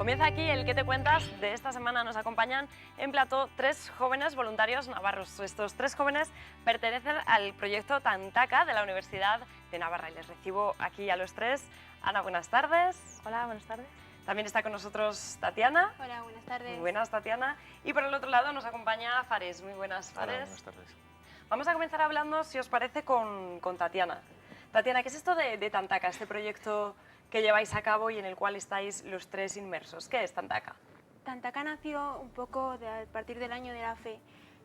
Comienza aquí el ¿Qué te cuentas? De esta semana nos acompañan en plató 3 jóvenes voluntarios navarros. Estos 3 jóvenes pertenecen al proyecto Tantaka de la Universidad de Navarra y les recibo aquí a los 3. Ana, buenas tardes. Hola, buenas tardes. También está con nosotros Tatiana. Hola, buenas tardes. Muy buenas, Tatiana. Y por el otro lado nos acompaña Fares. Muy buenas, Fares. Hola, buenas tardes. Vamos a comenzar hablando, si os parece, con Tatiana. Tatiana, ¿qué es esto de Tantaka, este proyecto que lleváis a cabo y en el cual estáis los 3 inmersos? ¿Qué es Tantaka? Tantaka nació un poco a partir del año de la fe,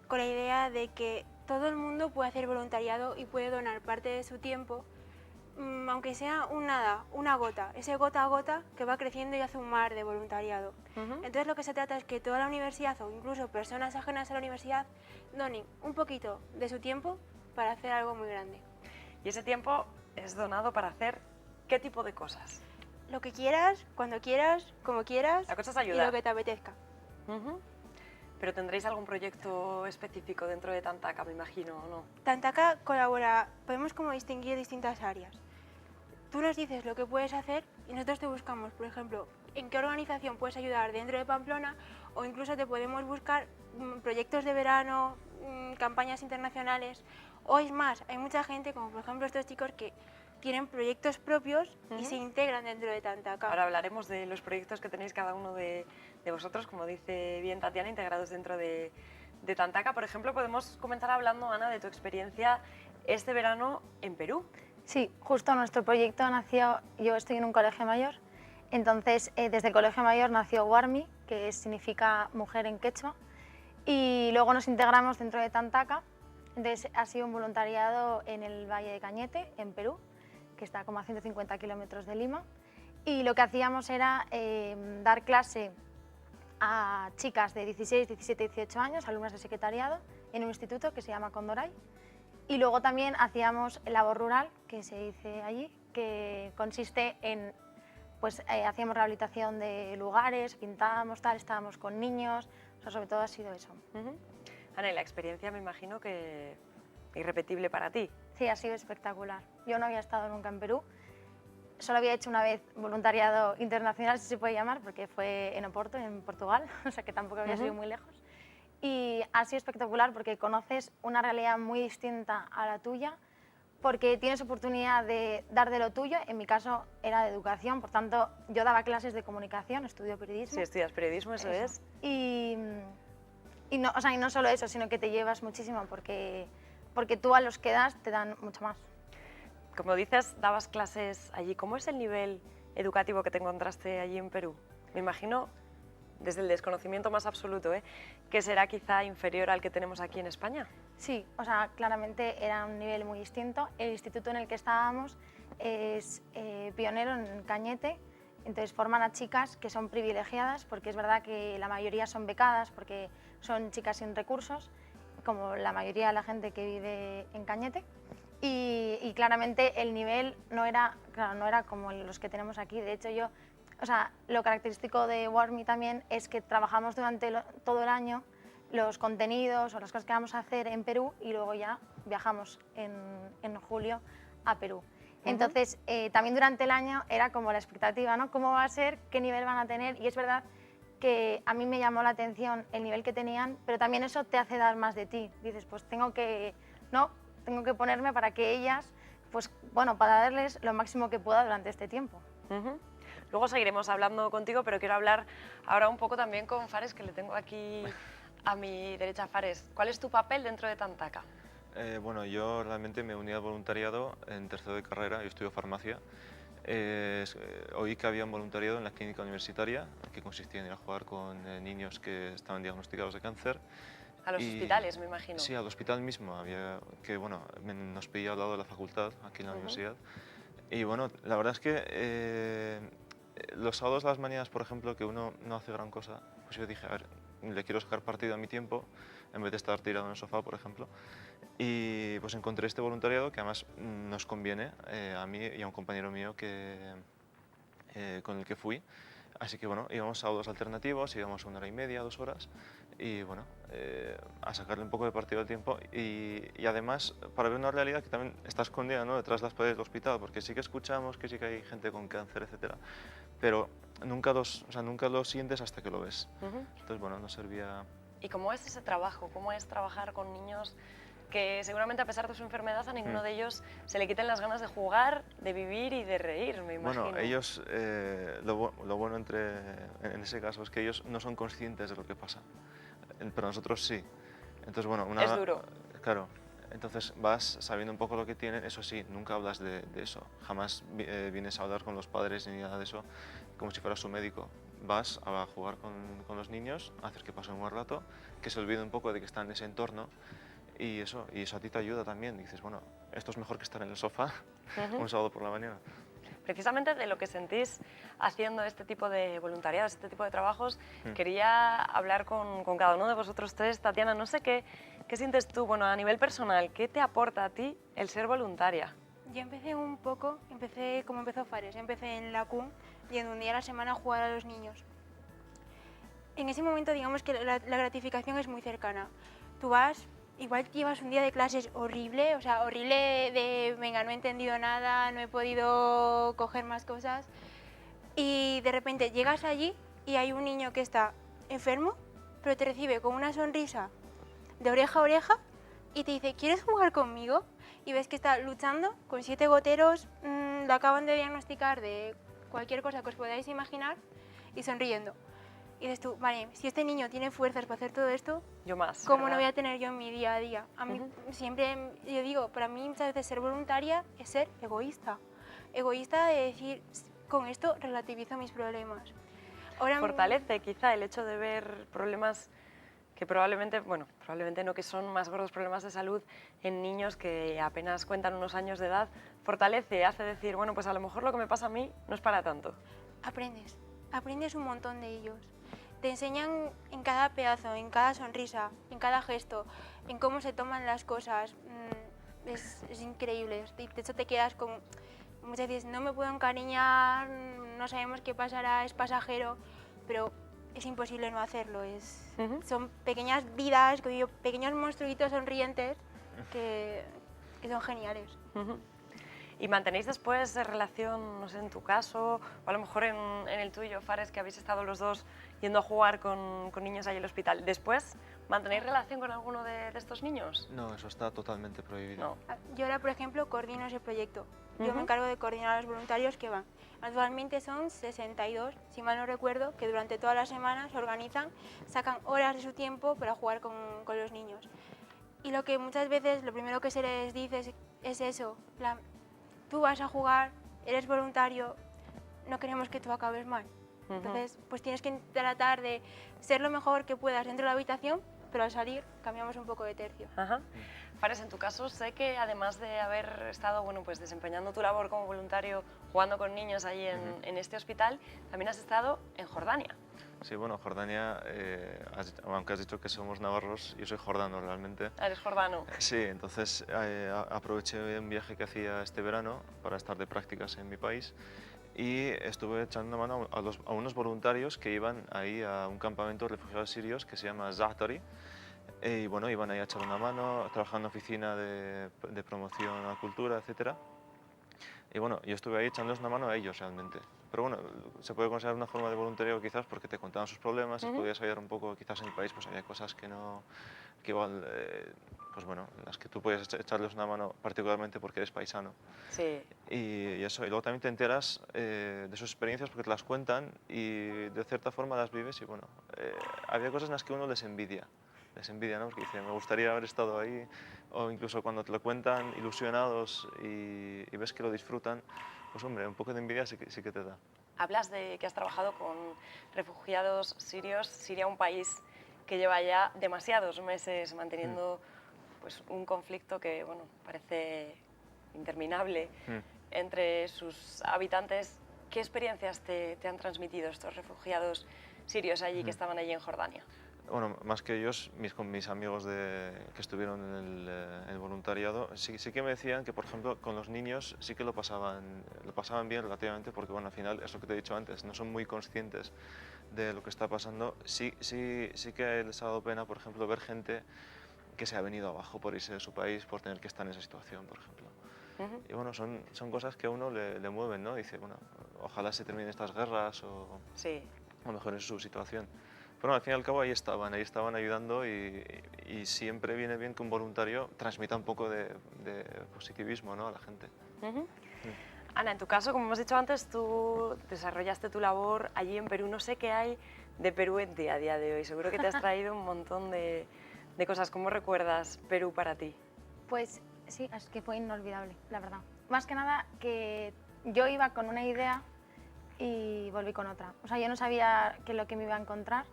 con la idea de que todo el mundo puede hacer voluntariado y puede donar parte de su tiempo, aunque sea una gota, ese gota a gota que va creciendo y hace un mar de voluntariado. Entonces lo que se trata es que toda la universidad o incluso personas ajenas a la universidad donen un poquito de su tiempo para hacer algo muy grande. Y ese tiempo es donado para hacer ¿qué tipo de cosas? Lo que quieras, cuando quieras, como quieras. La cosa es ayudar. Y lo que te apetezca. Pero tendréis algún proyecto específico dentro de Tantaka, me imagino, ¿o no? Tantaka colabora, podemos como distinguir distintas áreas. Tú nos dices lo que puedes hacer y nosotros te buscamos, por ejemplo, en qué organización puedes ayudar dentro de Pamplona, o incluso te podemos buscar proyectos de verano, campañas internacionales, o es más, hay mucha gente, como por ejemplo estos chicos que tienen proyectos propios y se integran dentro de Tantaka. Ahora hablaremos de los proyectos que tenéis cada uno de vosotros, como dice bien Tatiana, integrados dentro de Tantaka. Por ejemplo, podemos comenzar hablando, Ana, de tu experiencia este verano en Perú. Sí, justo nuestro proyecto nació, yo estoy en un colegio mayor, entonces desde el colegio mayor nació Warmi, que significa mujer en quechua, y luego nos integramos dentro de Tantaka. Entonces ha sido un voluntariado en el Valle de Cañete, en Perú, que está como a 150 kilómetros de Lima, y lo que hacíamos era dar clase a chicas de 16, 17, 18 años, alumnas de secretariado, en un instituto que se llama Condoray. Y luego también hacíamos labor rural, que se dice allí, que consiste en, pues hacíamos rehabilitación de lugares, pintábamos tal, estábamos con niños, o sea, sobre todo ha sido eso. Ana, y la experiencia me imagino que irrepetible para ti. Sí, ha sido espectacular. Yo no había estado nunca en Perú, solo había hecho una vez voluntariado internacional, si se puede llamar, porque fue en Oporto, en Portugal, o sea que tampoco había sido muy lejos. Y ha sido espectacular porque conoces una realidad muy distinta a la tuya, porque tienes oportunidad de dar de lo tuyo. En mi caso era de educación, por tanto yo daba clases de comunicación, estudio periodismo. Sí, estudias periodismo, eso es. Y no, o sea, y no solo eso, sino que te llevas muchísimo, porque tú a los que das te dan mucho más. Como dices, dabas clases allí. ¿Cómo es el nivel educativo que te encontraste allí en Perú? Me imagino, desde el desconocimiento más absoluto, que será quizá inferior al que tenemos aquí en España. Sí, o sea, claramente era un nivel muy distinto. El instituto en el que estábamos es pionero en Cañete, entonces forman a chicas que son privilegiadas, porque es verdad que la mayoría son becadas, porque son chicas sin recursos, como la mayoría de la gente que vive en Cañete. Y claramente el nivel no era como los que tenemos aquí. De hecho, o sea, lo característico de Warmi también es que trabajamos durante todo el año los contenidos o las cosas que vamos a hacer en Perú y luego ya viajamos en julio a Perú. Entonces, también durante el año era como la expectativa, ¿no? ¿Cómo va a ser? ¿Qué nivel van a tener? Y es verdad que a mí me llamó la atención el nivel que tenían, pero también eso te hace dar más de ti. Dices, pues tengo que ponerme para que ellas, pues bueno, para darles lo máximo que pueda durante este tiempo. Luego seguiremos hablando contigo, pero quiero hablar ahora un poco también con Fares, que le tengo aquí a mi derecha. Fares, ¿cuál es tu papel dentro de Tantaka? Bueno, yo realmente me uní al voluntariado en tercero de carrera, yo estudio farmacia. Oí que había un voluntariado en la clínica universitaria, que consistía en ir a jugar con niños que estaban diagnosticados de cáncer. A los hospitales, me imagino. Sí, al hospital mismo, que bueno, nos pillaba al lado de la facultad, aquí en la universidad. Y bueno, la verdad es que los sábados a las mañanas, por ejemplo, que uno no hace gran cosa, pues yo dije, a ver, le quiero sacar partido a mi tiempo, en vez de estar tirado en el sofá, por ejemplo. Y pues encontré este voluntariado que además nos conviene a mí y a un compañero mío con el que fui. Así que bueno, íbamos sábados alternativos, íbamos 1 hora y media, 2 horas, y bueno, a sacarle un poco de partido al tiempo y además para ver una realidad que también está escondida, ¿no?, detrás de las paredes del hospital, porque sí que escuchamos que sí que hay gente con cáncer, etcétera, pero nunca o sea, nunca lo sientes hasta que lo ves. Ujú. Entonces, bueno, no servía... ¿Y cómo es ese trabajo? ¿Cómo es trabajar con niños que seguramente a pesar de su enfermedad a ninguno de ellos se le quiten las ganas de jugar, de vivir y de reír, me imagino? Bueno, ellos, lo bueno en ese caso es que ellos no son conscientes de lo que pasa, pero nosotros sí. Entonces, bueno, Es duro. Claro, entonces vas sabiendo un poco lo que tienen, eso sí, nunca hablas de eso, jamás vienes a hablar con los padres ni nada de eso, como si fueras su médico. Vas a jugar con los niños, a hacer que pasen un buen rato, que se olviden un poco de que están en ese entorno, y eso a ti te ayuda también. Dices, bueno, esto es mejor que estar en el sofá un sábado por la mañana. Precisamente de lo que sentís haciendo este tipo de voluntariados, este tipo de trabajos, quería hablar con cada uno de vosotros tres. Tatiana, no sé qué sientes tú, bueno, a nivel personal, ¿qué te aporta a ti el ser voluntaria? Yo empecé como empezó Fares, empecé en la CUM, yendo un día a la semana a jugar a los niños. En ese momento, digamos que la gratificación es muy cercana. Tú vas, igual llevas un día de clases horrible, o sea, horrible venga, no he entendido nada, no he podido coger más cosas, y de repente llegas allí y hay un niño que está enfermo, pero te recibe con una sonrisa de oreja a oreja y te dice, ¿quieres jugar conmigo? Y ves que está luchando con 7 goteros, le acaban de diagnosticar de cualquier cosa que os podáis imaginar y sonriendo. Y dices tú, vale, si este niño tiene fuerzas para hacer todo esto, Yo más, ¿cómo ¿verdad? no voy a tener yo en mi día a día? A mí siempre, yo digo, para mí muchas veces ser voluntaria es ser egoísta. Egoísta de decir, con esto relativizo mis problemas. Ahora, Fortalece quizá el hecho de ver problemas que probablemente, bueno, probablemente no, que son más gordos problemas de salud en niños que apenas cuentan unos años de edad, fortalece, hace decir, bueno, pues a lo mejor lo que me pasa a mí no es para tanto. aprendes un montón de ellos. Te enseñan en cada pedazo, en cada sonrisa, en cada gesto, en cómo se toman las cosas. Es increíble. De hecho, te quedas con... Muchas veces no me puedo encariñar, no sabemos qué pasará, es pasajero, pero es imposible no hacerlo. Son pequeñas vidas, pequeños monstruitos sonrientes que son geniales. ¿Y mantenéis después relación, no sé, en tu caso, o a lo mejor en el tuyo, Fares, que habéis estado los dos yendo a jugar con niños ahí en el hospital? ¿Después mantenéis relación con alguno de estos niños? No, eso está totalmente prohibido. No. Yo ahora, por ejemplo, coordino ese proyecto. Yo me encargo de coordinar a los voluntarios que van. Actualmente son 62, si mal no recuerdo, que durante toda la semana se organizan, sacan horas de su tiempo para jugar con los niños. Y lo que muchas veces, lo primero que se les dice es eso, tú vas a jugar, eres voluntario, no queremos que tú acabes mal. Entonces, pues tienes que tratar de ser lo mejor que puedas dentro de la habitación, pero al salir cambiamos un poco de tercio. Fares, en tu caso sé que además de haber estado, bueno, pues desempeñando tu labor como voluntario, jugando con niños ahí en este hospital, también has estado en Jordania. Sí, bueno, Jordania, aunque has dicho que somos navarros, yo soy jordano realmente. Eres jordano. Sí, entonces aproveché un viaje que hacía este verano para estar de prácticas en mi país y estuve echando una mano a unos voluntarios que iban ahí a un campamento de refugiados sirios que se llama Zaatari. Y bueno, iban ahí a echar una mano, trabajando en oficina de promoción a la cultura, etc. Y bueno, yo estuve ahí echándoles una mano a ellos realmente. Pero bueno, se puede considerar una forma de voluntariado quizás porque te contaban sus problemas y podías ayudar un poco, quizás en el país pues había cosas que igual, pues bueno, en las que tú puedes echarles una mano particularmente porque eres paisano. Sí. Y eso, y luego también te enteras de sus experiencias porque te las cuentan y de cierta forma las vives y bueno, había cosas en las que uno les envidia, ¿no? Porque dice, me gustaría haber estado ahí, o incluso cuando te lo cuentan ilusionados y ves que lo disfrutan, pues hombre, un poco de envidia sí que te da. Hablas de que has trabajado con refugiados sirios. Siria, un país que lleva ya demasiados meses manteniendo pues, un conflicto que bueno, parece interminable entre sus habitantes. ¿Qué experiencias te han transmitido estos refugiados sirios allí que estaban allí en Jordania? Bueno, más que ellos, con mis amigos que estuvieron en el voluntariado, sí que me decían que, por ejemplo, con los niños sí que lo pasaban bien relativamente, porque bueno, al final, es lo que te he dicho antes, no son muy conscientes de lo que está pasando. Sí que les ha dado pena, por ejemplo, ver gente que se ha venido abajo por irse de su país, por tener que estar en esa situación, por ejemplo. Y bueno, son cosas que a uno le mueven, ¿no? Dice, bueno, ojalá se terminen estas guerras o mejore su situación. Pero al fin y al cabo ahí estaban ayudando y siempre viene bien que un voluntario transmita un poco de positivismo, ¿no?, a la gente. Ana, en tu caso, como hemos dicho antes, tú desarrollaste tu labor allí en Perú. No sé qué hay de Perú en ti a día de hoy. Seguro que te has traído un montón de cosas. ¿Cómo recuerdas Perú para ti? Pues sí, es que fue inolvidable, la verdad. Más que nada que yo iba con una idea y volví con otra. O sea, yo no sabía qué es lo que me iba a encontrar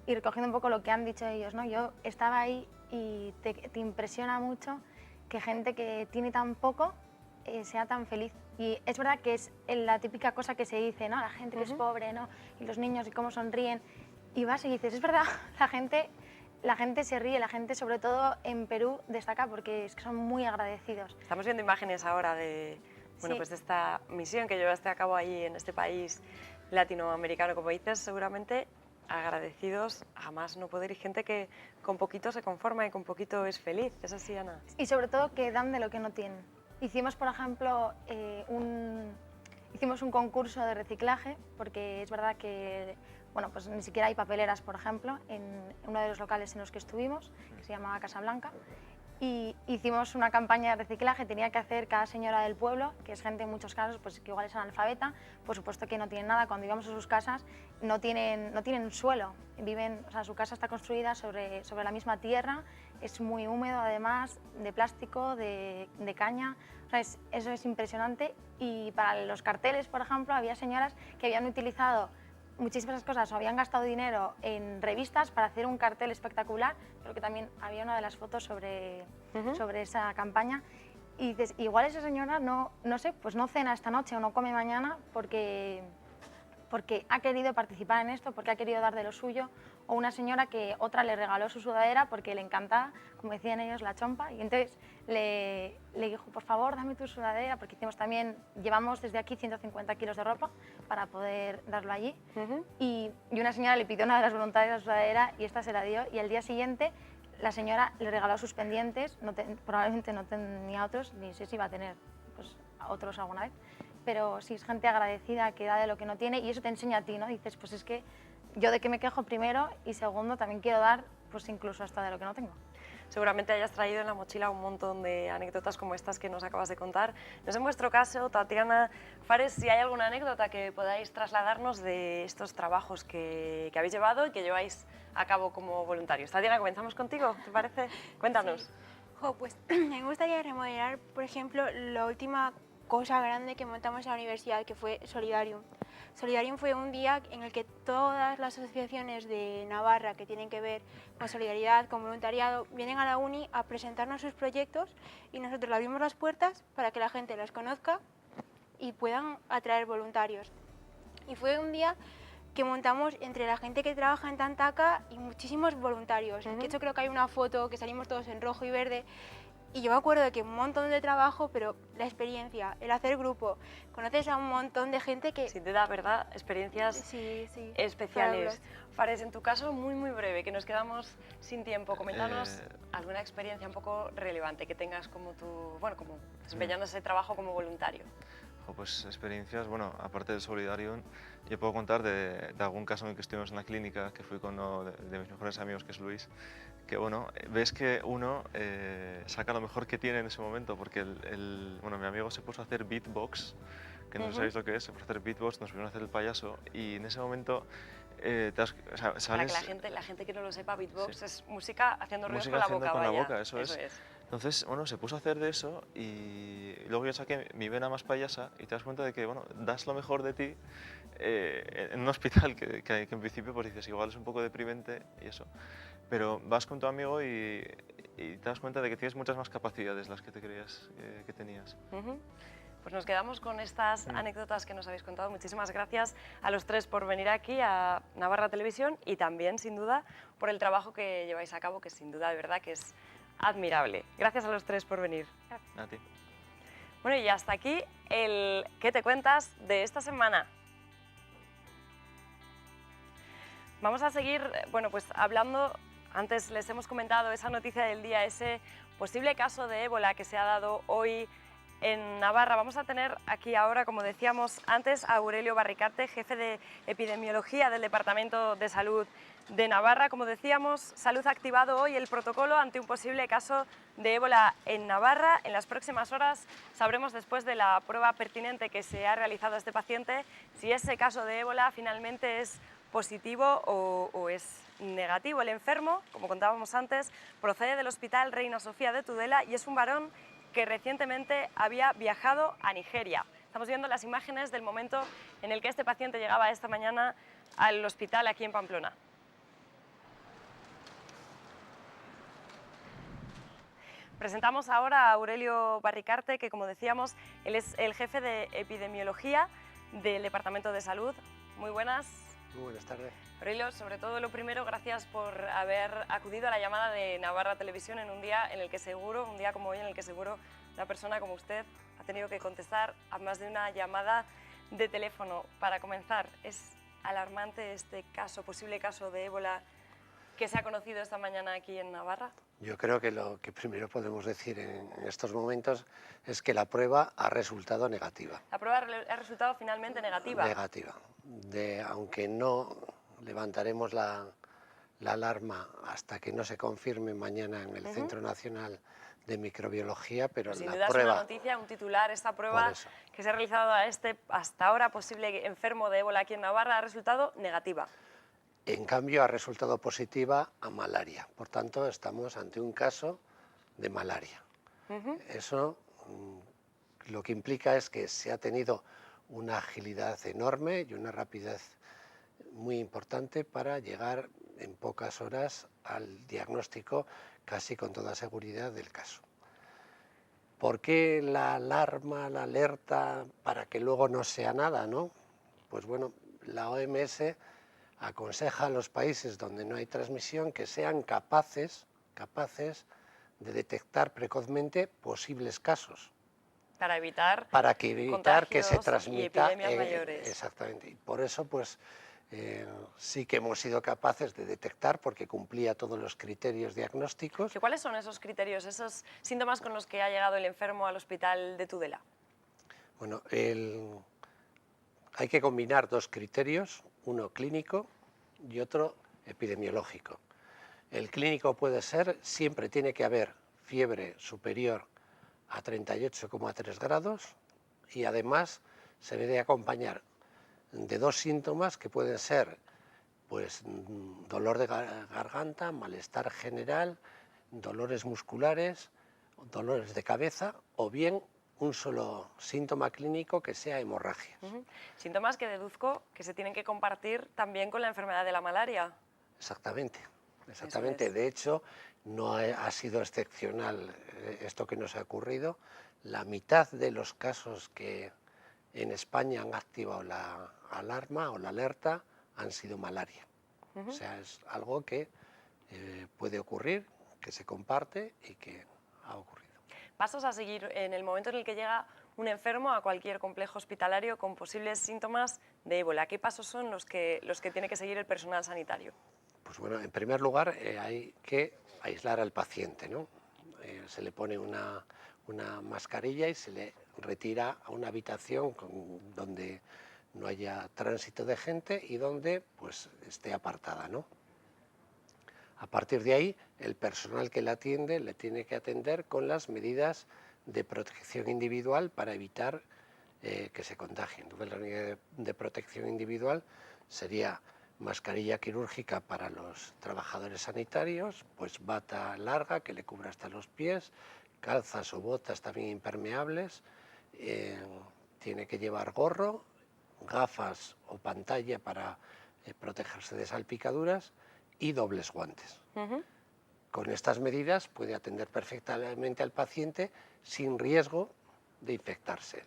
y recogiendo un poco lo que han dicho ellos, ¿no? Yo estaba ahí y te impresiona mucho que gente que tiene tan poco sea tan feliz. Y es verdad que es la típica cosa que se dice, ¿no? La gente que es pobre, ¿no? Y los niños y cómo sonríen. Y vas y dices, es verdad, la gente se ríe, la gente sobre todo en Perú destaca porque es que son muy agradecidos. Estamos viendo imágenes ahora de, bueno, pues de esta misión que llevaste a cabo ahí en este país latinoamericano. Como dices, seguramente agradecidos a más no poder y gente que con poquito se conforma y con poquito es feliz. ¿Es así, Ana? Y sobre todo que dan de lo que no tienen. Hicimos, por ejemplo, hicimos un concurso de reciclaje porque es verdad que bueno, pues ni siquiera hay papeleras, por ejemplo, en uno de los locales en los que estuvimos, que se llamaba Casablanca, y hicimos una campaña de reciclaje. Tenía que hacer cada señora del pueblo, que es gente en muchos casos pues, que igual es analfabeta, por supuesto que no tienen nada. Cuando íbamos a sus casas no tienen suelo, viven, o sea, su casa está construida sobre la misma tierra, es muy húmedo además, de plástico, de caña, o sea, eso es impresionante. Y para los carteles, por ejemplo, había señoras que habían utilizado muchísimas cosas o habían gastado dinero en revistas para hacer un cartel espectacular. Creo que también había una de las fotos sobre esa campaña. Y dices, igual esa señora no sé, pues no cena esta noche o no come mañana porque ha querido participar en esto, porque ha querido dar de lo suyo. O una señora que otra le regaló su sudadera porque le encantaba, como decían ellos, la chompa, y entonces le dijo, por favor, dame tu sudadera, porque llevamos desde aquí 150 kilos de ropa para poder darlo allí. Y una señora le pidió a una de las voluntarias la sudadera y esta se la dio, y al día siguiente la señora le regaló sus pendientes, probablemente no tenía otros, ni sé si iba a tener pues, otros alguna vez, pero sí es gente agradecida que da de lo que no tiene, y eso te enseña a ti, ¿no? Dices, pues es que yo de qué me quejo primero, y segundo también quiero dar pues incluso hasta de lo que no tengo. Seguramente hayas traído en la mochila un montón de anécdotas como estas que nos acabas de contar. No sé, en vuestro caso, Tatiana, Fares, si hay alguna anécdota que podáis trasladarnos de estos trabajos que habéis llevado y que lleváis a cabo como voluntarios. Tatiana, comenzamos contigo, ¿te parece? Cuéntanos. Sí. Pues me gustaría remodelar, por ejemplo, la última cosa grande que montamos en la universidad, que fue Solidarium. Solidarium fue un día en el que todas las asociaciones de Navarra que tienen que ver con solidaridad, con voluntariado, vienen a la uni a presentarnos sus proyectos, y nosotros le abrimos las puertas para que la gente los conozca y puedan atraer voluntarios. Y fue un día que montamos entre la gente que trabaja en Tantaka y muchísimos voluntarios. De hecho, creo que hay una foto que salimos todos en rojo y verde. Y yo me acuerdo de que un montón de trabajo, pero la experiencia, el hacer grupo, conoces a un montón de gente que... Sin duda, ¿verdad? Experiencias especiales. Fares, en tu caso, muy breve, que nos quedamos sin tiempo. Coméntanos alguna experiencia un poco relevante que tengas como como desempeñando ese trabajo como voluntario. Pues experiencias, bueno, aparte del Solidarium, yo puedo contar de algún caso en el que estuvimos en la clínica, que fui con uno de mis mejores amigos, que es Luis, que bueno, ves que uno saca lo mejor que tiene en ese momento, porque bueno, mi amigo se puso a hacer beatbox, que no sabéis lo que es, se puso a hacer beatbox, nos pusieron a hacer el payaso, y en ese momento sales... Para que la gente que no lo sepa, beatbox es música haciendo ruidos música con la boca, la boca, eso es. Entonces, bueno, se puso a hacer de eso, y luego yo saqué mi vena más payasa, y te das cuenta de que, bueno, das lo mejor de ti en un hospital que en principio pues dices, igual es un poco deprimente y eso, pero vas con tu amigo y te das cuenta de que tienes muchas más capacidades de las que te creías que tenías. Pues nos quedamos con estas anécdotas que nos habéis contado. Muchísimas gracias a los tres por venir aquí a Navarra Televisión, y también, sin duda, por el trabajo que lleváis a cabo, que sin duda, de verdad, que es admirable. Gracias a los tres por venir. Gracias. A ti. Bueno, y hasta aquí el ¿Qué te cuentas? De esta semana. Vamos a seguir, bueno, pues hablando, antes les hemos comentado esa noticia del día, ese posible caso de ébola que se ha dado hoy en Navarra. Vamos a tener aquí ahora, como decíamos antes, a Aurelio Barricarte, jefe de epidemiología del Departamento de Salud de Navarra. Como decíamos, Salud ha activado hoy el protocolo ante un posible caso de ébola en Navarra. En las próximas horas sabremos, después de la prueba pertinente que se ha realizado a este paciente, si ese caso de ébola finalmente es positivo o es negativo. El enfermo, como contábamos antes, procede del Hospital Reina Sofía de Tudela y es un varón que recientemente había viajado a Nigeria. Estamos viendo las imágenes del momento en el que este paciente llegaba esta mañana al hospital aquí en Pamplona. Presentamos ahora a Aurelio Barricarte, que, como decíamos, él es el jefe de epidemiología del Departamento de Salud. Muy buenas. Muy buenas tardes. Aurelio, sobre todo lo primero, gracias por haber acudido a la llamada de Navarra Televisión en un día en el que seguro, un día como hoy, en el que seguro una persona como usted ha tenido que contestar a más de una llamada de teléfono. Para comenzar, ¿es alarmante este caso, posible caso de ébola que se ha conocido esta mañana aquí en Navarra? Yo creo que lo que primero podemos decir en estos momentos es que la prueba ha resultado negativa. La prueba ha resultado finalmente negativa. Negativa. Aunque no levantaremos la alarma hasta que no se confirme mañana en el Centro Nacional de Microbiología, pero Sin la duda prueba... es una noticia, un titular. Esta prueba que se ha realizado a este hasta ahora posible enfermo de ébola aquí en Navarra ha resultado negativa. En cambio, ha resultado positiva a malaria. Por tanto, estamos ante un caso de malaria. Eso lo que implica es que se ha tenido una agilidad enorme y una rapidez muy importante para llegar en pocas horas al diagnóstico casi con toda seguridad del caso. ¿Por qué la alarma, la alerta para que luego no sea nada, no? Pues bueno, la OMS aconseja a los países donde no hay transmisión que sean capaces de detectar precozmente posibles casos. Para evitar que se transmita. Y epidemias mayores. Exactamente. Y por eso, pues, sí que hemos sido capaces de detectar, porque cumplía todos los criterios diagnósticos. ¿Cuáles son esos criterios, esos síntomas con los que ha llegado el enfermo al hospital de Tudela? Bueno, hay que combinar dos criterios, uno clínico y otro epidemiológico. El clínico puede ser, siempre tiene que haber fiebre superior a 38,3 grados y además se debe acompañar de dos síntomas que pueden ser, pues, dolor de garganta, malestar general, dolores musculares, dolores de cabeza o bien un solo síntoma clínico que sea hemorragia. Síntomas que deduzco que se tienen que compartir también con la enfermedad de la malaria. Exactamente. De hecho, no ha sido excepcional esto que nos ha ocurrido. La mitad de los casos que en España han activado la alarma o la alerta han sido malaria. O sea, es algo que puede ocurrir, que se comparte y que ha ocurrido. Pasos a seguir en el momento en el que llega un enfermo a cualquier complejo hospitalario con posibles síntomas de ébola. ¿Qué pasos son los que tiene que seguir el personal sanitario? Pues bueno, en primer lugar hay que aislar al paciente, ¿no? Se le pone una mascarilla y se le retira a una habitación donde no haya tránsito de gente y donde, pues, esté apartada, ¿no? A partir de ahí, el personal que la atiende le tiene que atender con las medidas de protección individual para evitar que se contagien. Entonces, la medida de protección individual sería mascarilla quirúrgica para los trabajadores sanitarios, pues bata larga que le cubra hasta los pies, calzas o botas también impermeables, tiene que llevar gorro, gafas o pantalla para protegerse de salpicaduras y dobles guantes. Con estas medidas puede atender perfectamente al paciente sin riesgo de infectarse.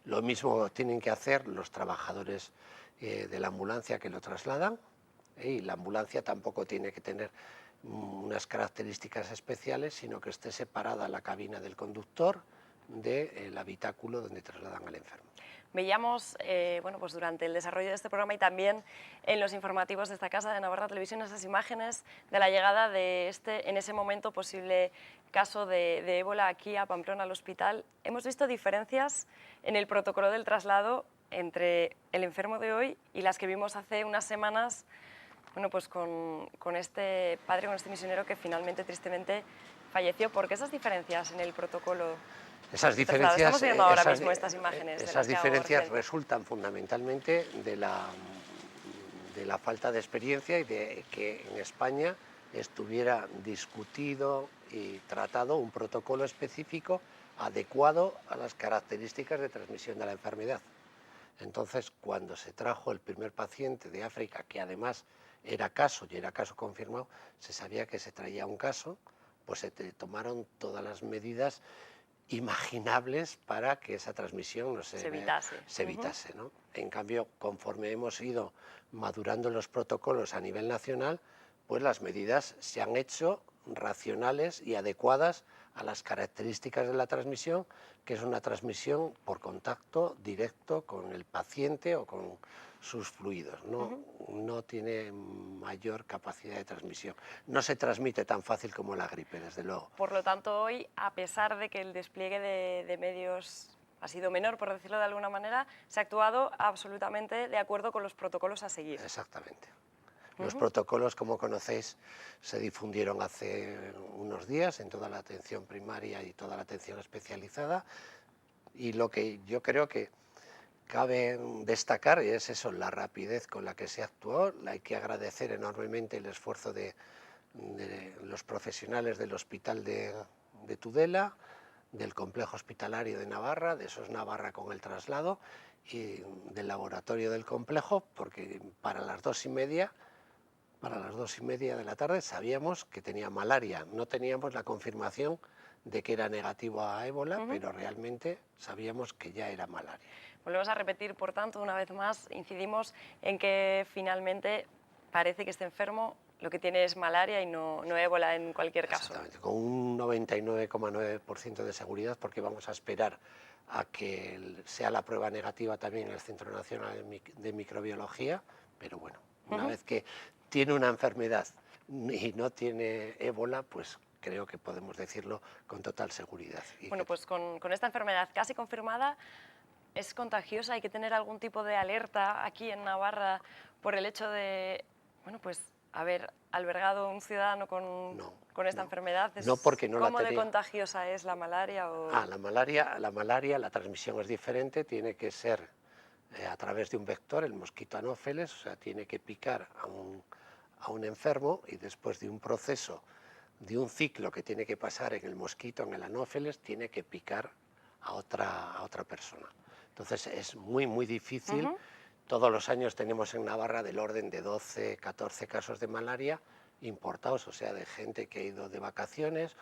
Lo mismo tienen que hacer los trabajadores de la ambulancia que lo trasladan, y la ambulancia tampoco tiene que tener unas características especiales, sino que esté separada la cabina del conductor del habitáculo donde trasladan al enfermo. Veíamos bueno, pues durante el desarrollo de este programa y también en los informativos de esta casa de Navarra Televisión esas imágenes de la llegada de en ese momento, posible caso de ébola aquí a Pamplona, al hospital. Hemos visto diferencias en el protocolo del traslado entre el enfermo de hoy y las que vimos hace unas semanas, bueno, pues con este padre, con este misionero que finalmente, tristemente, falleció. ¿Por qué esas diferencias en el protocolo? Esas Pues diferencias, estamos viendo ahora mismo estas imágenes. esas diferencias resultan fundamentalmente de la falta de experiencia y de que en España estuviera discutido y tratado un protocolo específico adecuado a las características de transmisión de la enfermedad. Entonces, cuando se trajo el primer paciente de África, que además era caso y era caso confirmado, se sabía que se traía un caso, pues se tomaron todas las medidas imaginables para que esa transmisión no se evitase, ¿no? En cambio, conforme hemos ido madurando los protocolos a nivel nacional, pues las medidas se han hecho racionales y adecuadas a las características de la transmisión, que es una transmisión por contacto directo con el paciente o con sus fluidos, no tiene mayor capacidad de transmisión. No se transmite tan fácil como la gripe, desde luego. Por lo tanto, hoy, a pesar de que el despliegue de medios ha sido menor, por decirlo de alguna manera, se ha actuado absolutamente de acuerdo con los protocolos a seguir. Exactamente. Los protocolos, como conocéis, se difundieron hace unos días en toda la atención primaria y toda la atención especializada, y lo que yo creo que cabe destacar es eso, la rapidez con la que se actuó. Hay que agradecer enormemente el esfuerzo de los profesionales del Hospital de Tudela, del Complejo Hospitalario de Navarra, de SOS Navarra con el traslado, y del laboratorio del complejo, porque para las 2:30 de la tarde sabíamos que tenía malaria. No teníamos la confirmación de que era negativo a ébola, pero realmente sabíamos que ya era malaria. Volvemos a repetir, por tanto, una vez más, incidimos en que finalmente parece que este enfermo lo que tiene es malaria y no ébola en cualquier caso. Exactamente, con un 99,9% de seguridad, porque vamos a esperar a que sea la prueba negativa también en el Centro Nacional de Microbiología, pero bueno, una vez que tiene una enfermedad y no tiene ébola, pues creo que podemos decirlo con total seguridad. Bueno, pues con esta enfermedad casi confirmada, ¿es contagiosa? ¿Hay que tener algún tipo de alerta aquí en Navarra por el hecho de, bueno, pues haber albergado un ciudadano con esta enfermedad? No, porque no la tenía. ¿Cómo de contagiosa es la malaria? La malaria, la transmisión es diferente, tiene que ser a través de un vector, el mosquito anófeles, o sea, tiene que picar a un enfermo, y después de un proceso, de un ciclo que tiene que pasar en el mosquito, en el anófeles, tiene que picar a otra persona. Entonces es muy difícil. Todos los años tenemos en Navarra del orden de 12, 14 casos de malaria importados, o sea, de gente que ha ido de vacaciones,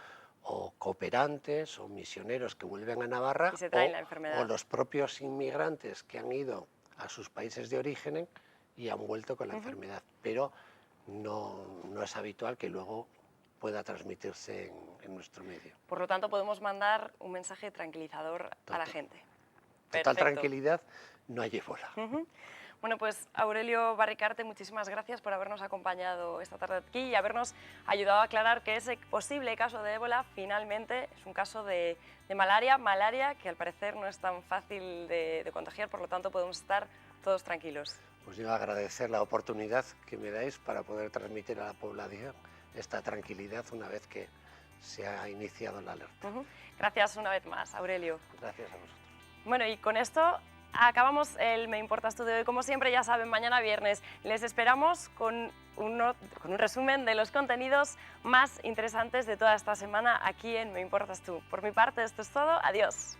o cooperantes, o misioneros que vuelven a Navarra, y se traen la enfermedad. O los propios inmigrantes que han ido a sus países de origen y han vuelto con la enfermedad. Pero no es habitual que luego pueda transmitirse en nuestro medio. Por lo tanto, podemos mandar un mensaje tranquilizador a la gente. Total Perfecto. Tranquilidad, no hay ébola. Bueno, pues Aurelio Barricarte, muchísimas gracias por habernos acompañado esta tarde aquí y habernos ayudado a aclarar que ese posible caso de ébola finalmente es un caso de malaria que al parecer no es tan fácil de contagiar, por lo tanto podemos estar todos tranquilos. Pues yo agradecer la oportunidad que me dais para poder transmitir a la población esta tranquilidad una vez que se ha iniciado la alerta. Gracias una vez más, Aurelio. Gracias a vosotros. Bueno, y con esto acabamos el Me Importas Tú de hoy. Como siempre, ya saben, mañana viernes les esperamos con un resumen de los contenidos más interesantes de toda esta semana aquí en Me Importas Tú. Por mi parte, esto es todo. Adiós.